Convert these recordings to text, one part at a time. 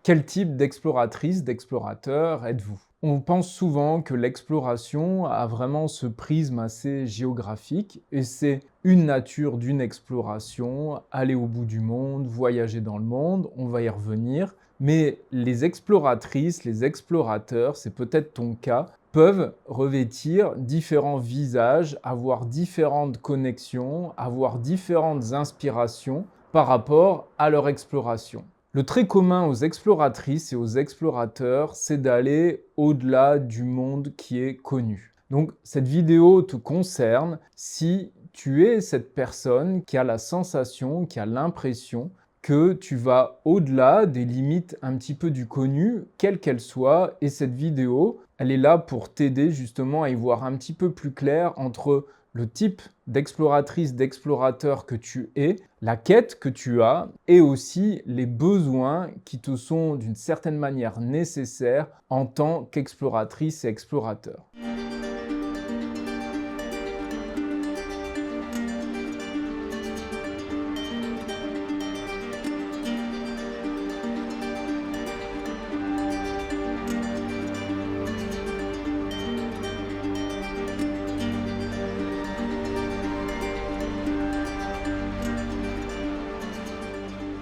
Quel type d'exploratrice, d'explorateur êtes-vous? On pense souvent que l'exploration a vraiment ce prisme assez géographique et c'est une nature d'une exploration, aller au bout du monde, voyager dans le monde, on va y revenir. Mais les exploratrices, les explorateurs, c'est peut-être ton cas, peuvent revêtir différents visages, avoir différentes connexions, avoir différentes inspirations par rapport à leur exploration. Le trait commun aux exploratrices et aux explorateurs, c'est d'aller au-delà du monde qui est connu. Donc cette vidéo te concerne si tu es cette personne qui a la sensation, qui a l'impression que tu vas au-delà des limites un petit peu du connu, quelles qu'elles soient, et cette vidéo, elle est là pour t'aider justement à y voir un petit peu plus clair entre le type d'exploratrice, d'explorateur que tu es, la quête que tu as et aussi les besoins qui te sont d'une certaine manière nécessaires en tant qu'exploratrice et explorateur.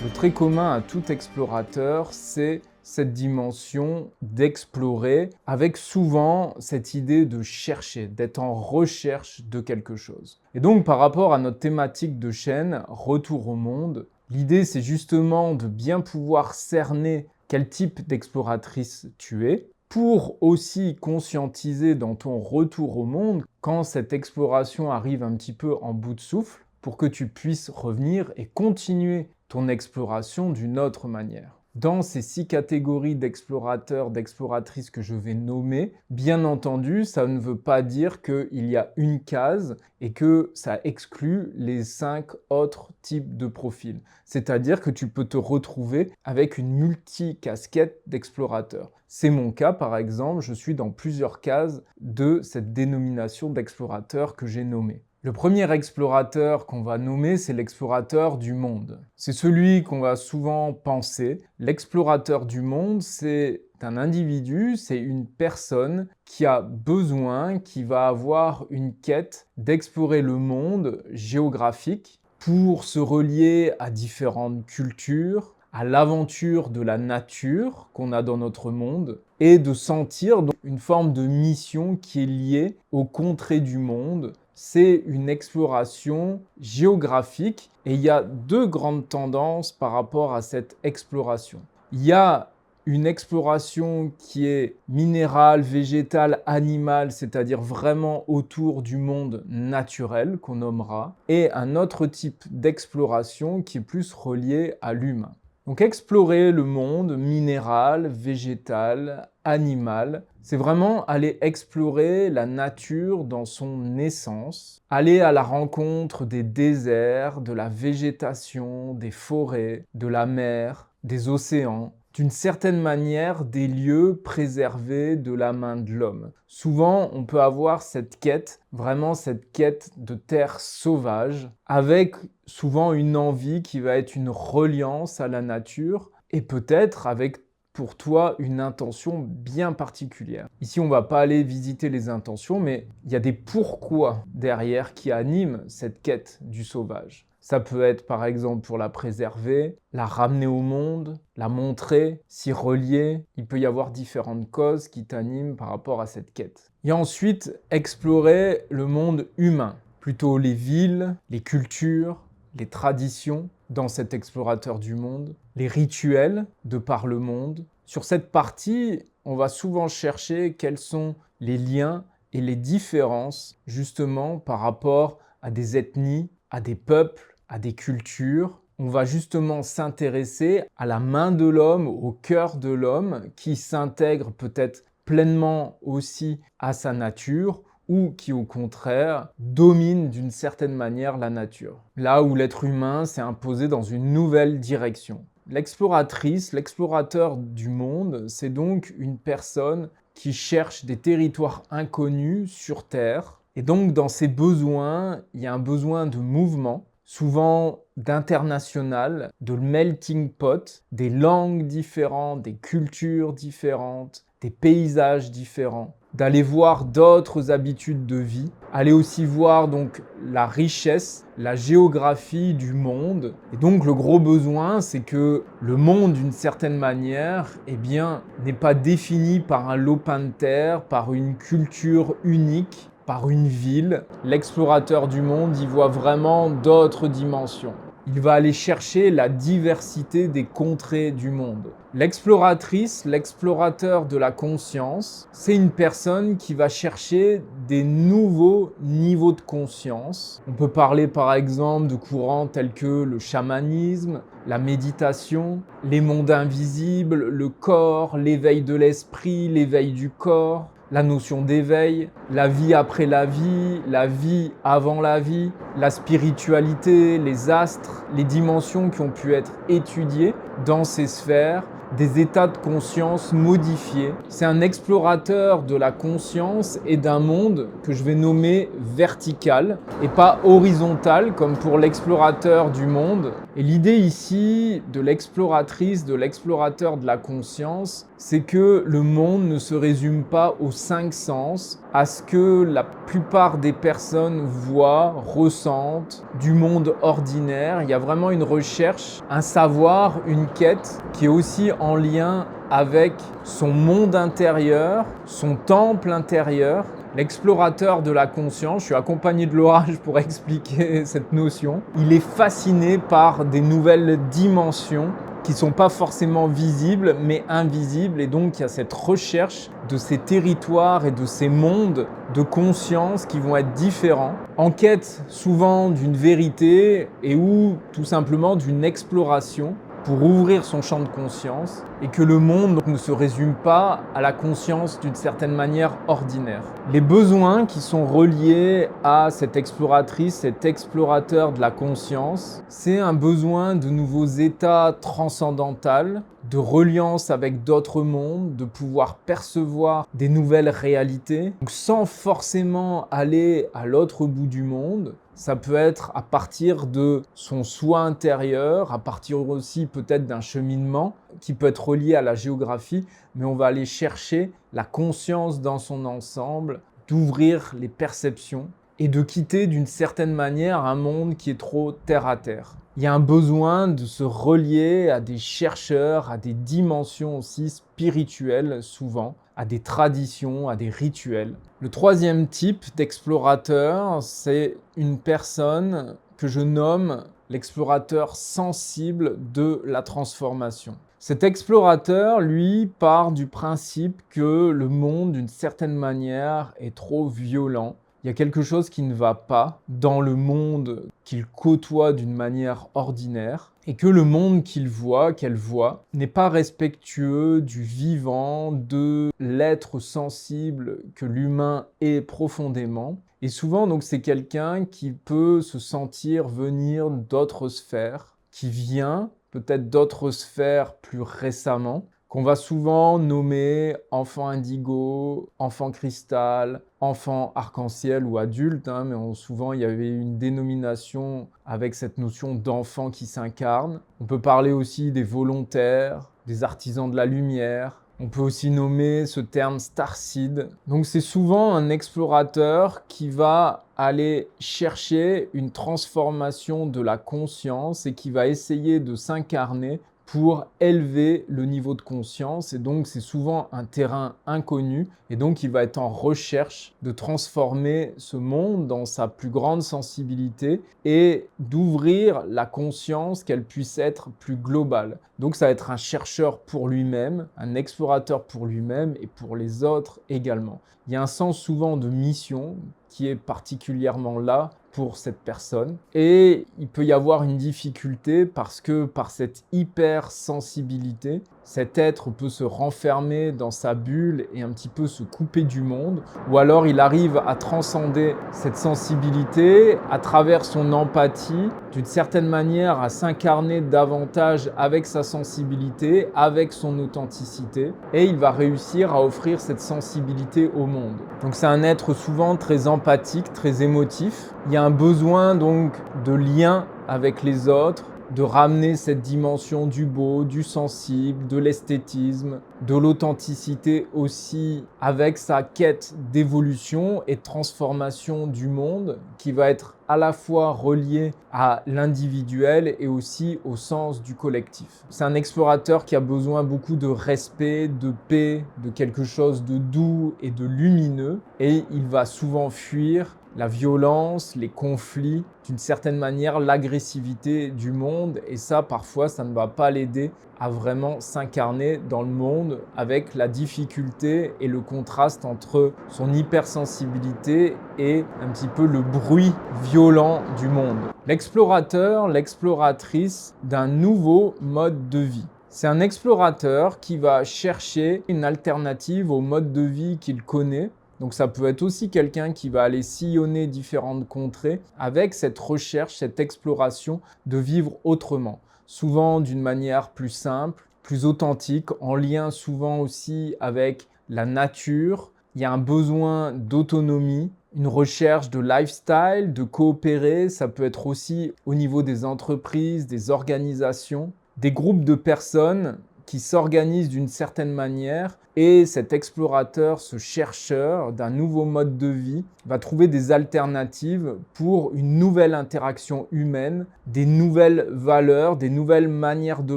Le trait commun à tout explorateur, c'est cette dimension d'explorer, avec souvent cette idée de chercher, d'être en recherche de quelque chose. Et donc par rapport à notre thématique de chaîne, Retour au monde, l'idée c'est justement de bien pouvoir cerner quel type d'exploratrice tu es, pour aussi conscientiser dans ton retour au monde, quand cette exploration arrive un petit peu en bout de souffle, pour que tu puisses revenir et continuer ton exploration d'une autre manière. Dans ces 6 catégories d'explorateurs, d'exploratrices que je vais nommer, bien entendu, ça ne veut pas dire qu'il y a une case et que ça exclut les 5 autres types de profils. C'est-à-dire que tu peux te retrouver avec une multicasquette d'explorateurs. C'est mon cas, par exemple, je suis dans plusieurs cases de cette dénomination d'explorateur que j'ai nommée. Le premier explorateur qu'on va nommer, c'est l'explorateur du monde. C'est celui qu'on va souvent penser. L'explorateur du monde, c'est un individu, c'est une personne qui a besoin, qui va avoir une quête d'explorer le monde géographique pour se relier à différentes cultures, à l'aventure de la nature qu'on a dans notre monde et de sentir donc une forme de mission qui est liée aux contrées du monde. C'est une exploration géographique et il y a 2 grandes tendances par rapport à cette exploration. Il y a une exploration qui est minérale, végétale, animale, c'est-à-dire vraiment autour du monde naturel qu'on nommera, et un autre type d'exploration qui est plus relié à l'humain. Donc explorer le monde minéral, végétal, animal, c'est vraiment aller explorer la nature dans son essence, aller à la rencontre des déserts, de la végétation, des forêts, de la mer, des océans, d'une certaine manière des lieux préservés de la main de l'homme. Souvent, on peut avoir cette quête, vraiment cette quête de terre sauvage, avec souvent une envie qui va être une reliance à la nature, et peut-être avec pour toi une intention bien particulière. Ici, on ne va pas aller visiter les intentions, mais il y a des pourquoi derrière qui animent cette quête du sauvage. Ça peut être par exemple pour la préserver, la ramener au monde, la montrer, s'y relier. Il peut y avoir différentes causes qui t'animent par rapport à cette quête. Il y a ensuite explorer le monde humain, plutôt les villes, les cultures, les traditions dans cet explorateur du monde, les rituels de par le monde. Sur cette partie, on va souvent chercher quels sont les liens et les différences justement par rapport à des ethnies, à des peuples, à des cultures. On va justement s'intéresser à la main de l'homme, au cœur de l'homme qui s'intègre peut-être pleinement aussi à sa nature ou qui au contraire domine d'une certaine manière la nature. Là où l'être humain s'est imposé dans une nouvelle direction. L'exploratrice, l'explorateur du monde, c'est donc une personne qui cherche des territoires inconnus sur Terre. Et donc dans ses besoins, il y a un besoin de mouvement. souvent d'international, de melting pot, des langues différentes, des cultures différentes, des paysages différents, d'aller voir d'autres habitudes de vie, aller aussi voir donc la richesse, la géographie du monde. Et donc le gros besoin, c'est que le monde, d'une certaine manière, eh bien, n'est pas défini par un lopin de terre, par une culture unique, par une ville. L'explorateur du monde y voit vraiment d'autres dimensions. Il va aller chercher la diversité des contrées du monde. L'exploratrice, l'explorateur de la conscience, c'est une personne qui va chercher des nouveaux niveaux de conscience. On peut parler par exemple de courants tels que le chamanisme, la méditation, les mondes invisibles, le corps, l'éveil de l'esprit, l'éveil du corps, la notion d'éveil, la vie après la vie avant la vie, la spiritualité, les astres, les dimensions qui ont pu être étudiées dans ces sphères, des états de conscience modifiés. C'est un explorateur de la conscience et d'un monde que je vais nommer vertical et pas horizontal comme pour l'explorateur du monde. Et l'idée ici de l'exploratrice, de l'explorateur de la conscience, c'est que le monde ne se résume pas aux 5 sens, à ce que la plupart des personnes voient, ressentent du monde ordinaire. Il y a vraiment une recherche, un savoir, une quête qui est aussi en lien avec son monde intérieur, son temple intérieur. L'explorateur de la conscience, je suis accompagné de l'orage pour expliquer cette notion, il est fasciné par des nouvelles dimensions qui ne sont pas forcément visibles mais invisibles, et donc il y a cette recherche de ces territoires et de ces mondes de conscience qui vont être différents, en quête souvent d'une vérité et ou tout simplement d'une exploration pour ouvrir son champ de conscience, et que le monde donc ne se résume pas à la conscience d'une certaine manière ordinaire. Les besoins qui sont reliés à cette exploratrice, cet explorateur de la conscience, c'est un besoin de nouveaux états transcendantaux, de reliance avec d'autres mondes, de pouvoir percevoir des nouvelles réalités, donc sans forcément aller à l'autre bout du monde. Ça peut être à partir de son soi intérieur, à partir aussi peut-être d'un cheminement qui peut être relié à la géographie, mais on va aller chercher la conscience dans son ensemble, d'ouvrir les perceptions et de quitter d'une certaine manière un monde qui est trop terre à terre. Il y a un besoin de se relier à des chercheurs, à des dimensions aussi spirituelles souvent, à des traditions, à des rituels. Le troisième type d'explorateur, c'est une personne que je nomme l'explorateur sensible de la transformation. Cet explorateur, lui, part du principe que le monde, d'une certaine manière, est trop violent. Il y a quelque chose qui ne va pas dans le monde qu'il côtoie d'une manière ordinaire, et que le monde qu'il voit, qu'elle voit, n'est pas respectueux du vivant, de l'être sensible que l'humain est profondément. Et souvent, donc, c'est quelqu'un qui peut se sentir venir d'autres sphères, qui vient peut-être d'autres sphères plus récemment, qu'on va souvent nommer enfant indigo, enfant cristal, enfant arc-en-ciel ou adulte, mais souvent il y avait une dénomination avec cette notion d'enfant qui s'incarne. On peut parler aussi des volontaires, des artisans de la lumière. On peut aussi nommer ce terme starseed. Donc c'est souvent un explorateur qui va aller chercher une transformation de la conscience et qui va essayer de s'incarner pour élever le niveau de conscience, et donc c'est souvent un terrain inconnu, et donc il va être en recherche de transformer ce monde dans sa plus grande sensibilité et d'ouvrir la conscience, qu'elle puisse être plus globale. Donc ça va être un chercheur pour lui-même, un explorateur pour lui-même et pour les autres également. Il y a un sens souvent de mission qui est particulièrement là pour cette personne. Et il peut y avoir une difficulté parce que par cette hypersensibilité, cet être peut se renfermer dans sa bulle et un petit peu se couper du monde, ou alors il arrive à transcender cette sensibilité à travers son empathie, d'une certaine manière à s'incarner davantage avec sa sensibilité, avec son authenticité, et il va réussir à offrir cette sensibilité au monde. Donc c'est un être souvent très empathique, très émotif. Il y a un besoin donc de lien avec les autres, de ramener cette dimension du beau, du sensible, de l'esthétisme, de l'authenticité aussi avec sa quête d'évolution et de transformation du monde qui va être à la fois relié à l'individuel et aussi au sens du collectif. C'est un explorateur qui a besoin beaucoup de respect, de paix, de quelque chose de doux et de lumineux et il va souvent fuir la violence, les conflits, d'une certaine manière l'agressivité du monde et ça parfois ça ne va pas l'aider à vraiment s'incarner dans le monde avec la difficulté et le contraste entre son hypersensibilité et un petit peu le bruit violent du monde. L'explorateur, l'exploratrice d'un nouveau mode de vie. C'est un explorateur qui va chercher une alternative au mode de vie qu'il connaît. Donc ça peut être aussi quelqu'un qui va aller sillonner différentes contrées avec cette recherche, cette exploration de vivre autrement. Souvent d'une manière plus simple, plus authentique, en lien souvent aussi avec la nature. Il y a un besoin d'autonomie, une recherche de lifestyle, de coopérer. Ça peut être aussi au niveau des entreprises, des organisations, des groupes de personnes qui s'organisent d'une certaine manière et cet explorateur, ce chercheur d'un nouveau mode de vie va trouver des alternatives pour une nouvelle interaction humaine, des nouvelles valeurs, des nouvelles manières de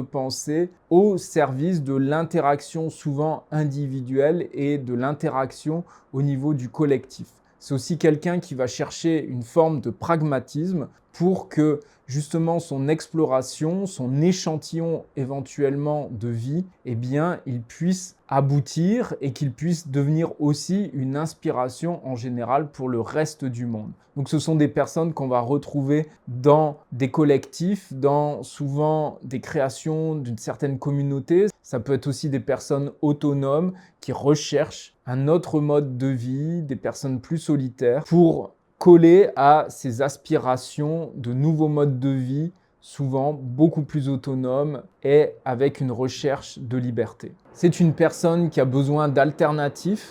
penser au service de l'interaction souvent individuelle et de l'interaction au niveau du collectif. C'est aussi quelqu'un qui va chercher une forme de pragmatisme pour que justement son exploration, son échantillon éventuellement de vie, eh bien, il puisse aboutir et qu'il puisse devenir aussi une inspiration en général pour le reste du monde. Donc ce sont des personnes qu'on va retrouver dans des collectifs, dans souvent des créations d'une certaine communauté. Ça peut être aussi des personnes autonomes qui recherchent un autre mode de vie, des personnes plus solitaires pour coller à ces aspirations de nouveaux modes de vie, souvent beaucoup plus autonomes et avec une recherche de liberté. C'est une personne qui a besoin d'alternatives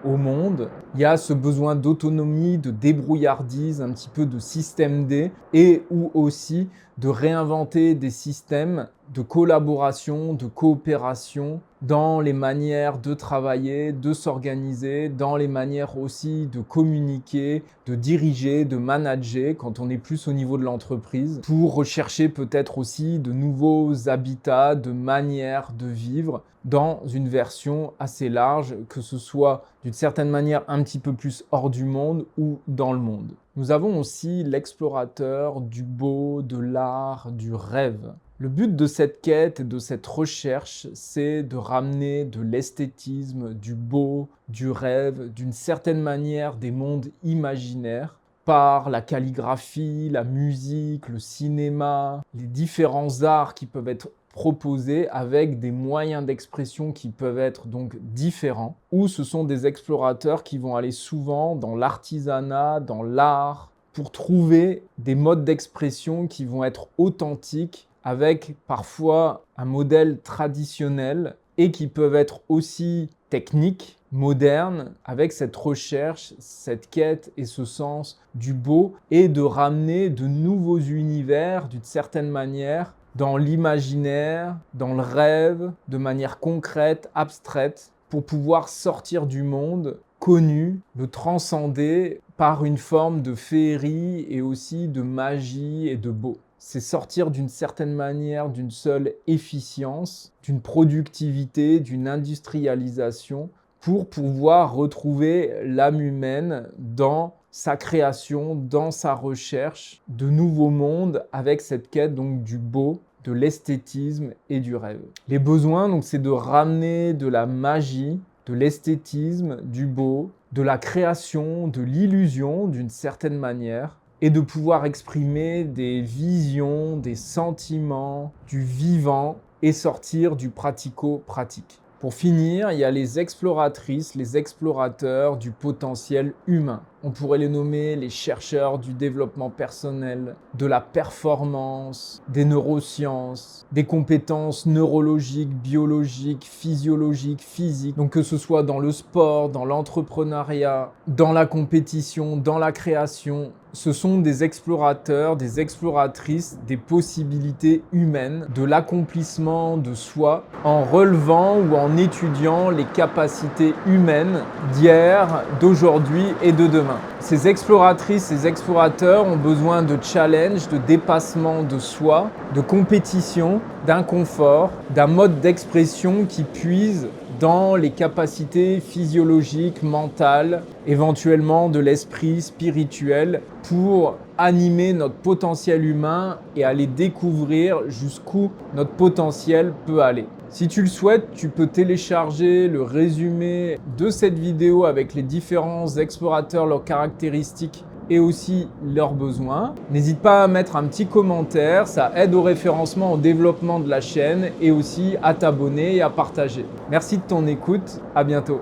au monde. Il y a ce besoin d'autonomie, de débrouillardise, un petit peu de système D et ou aussi de réinventer des systèmes de collaboration, de coopération dans les manières de travailler, de s'organiser, dans les manières aussi de communiquer, de diriger, de manager quand on est plus au niveau de l'entreprise pour rechercher peut-être aussi de nouveaux habitats, de manières de vivre dans une version assez large, que ce soit d'une certaine manière un petit peu plus hors du monde ou dans le monde. Nous avons aussi l'explorateur du beau, de l'art, du rêve. Le but de cette quête et de cette recherche, c'est de ramener de l'esthétisme, du beau, du rêve, d'une certaine manière des mondes imaginaires par la calligraphie, la musique, le cinéma, les différents arts qui peuvent être proposés avec des moyens d'expression qui peuvent être donc différents, ou ce sont des explorateurs qui vont aller souvent dans l'artisanat, dans l'art, pour trouver des modes d'expression qui vont être authentiques avec parfois un modèle traditionnel et qui peuvent être aussi techniques, modernes, avec cette recherche, cette quête et ce sens du beau et de ramener de nouveaux univers d'une certaine manière dans l'imaginaire, dans le rêve, de manière concrète, abstraite, pour pouvoir sortir du monde connu, le transcender par une forme de féerie et aussi de magie et de beau. C'est sortir d'une certaine manière d'une seule efficience, d'une productivité, d'une industrialisation pour pouvoir retrouver l'âme humaine dans sa création, dans sa recherche de nouveaux mondes avec cette quête donc du beau, de l'esthétisme et du rêve. Les besoins, donc, c'est de ramener de la magie, de l'esthétisme, du beau, de la création, de l'illusion d'une certaine manière, et de pouvoir exprimer des visions, des sentiments, du vivant et sortir du pratico-pratique. Pour finir, il y a les exploratrices, les explorateurs du potentiel humain. On pourrait les nommer les chercheurs du développement personnel, de la performance, des neurosciences, des compétences neurologiques, biologiques, physiologiques, physiques. Donc que ce soit dans le sport, dans l'entrepreneuriat, dans la compétition, dans la création, ce sont des explorateurs, des exploratrices des possibilités humaines, de l'accomplissement de soi, en relevant ou en étudiant les capacités humaines d'hier, d'aujourd'hui et de demain. Ces exploratrices, ces explorateurs ont besoin de challenge, de dépassement de soi, de compétition, d'inconfort, d'un mode d'expression qui puise dans les capacités physiologiques, mentales, éventuellement de l'esprit spirituel, pour animer notre potentiel humain et aller découvrir jusqu'où notre potentiel peut aller. Si tu le souhaites, tu peux télécharger le résumé de cette vidéo avec les différents explorateurs, leurs caractéristiques et aussi leurs besoins. N'hésite pas à mettre un petit commentaire, ça aide au référencement, au développement de la chaîne et aussi à t'abonner et à partager. Merci de ton écoute, à bientôt.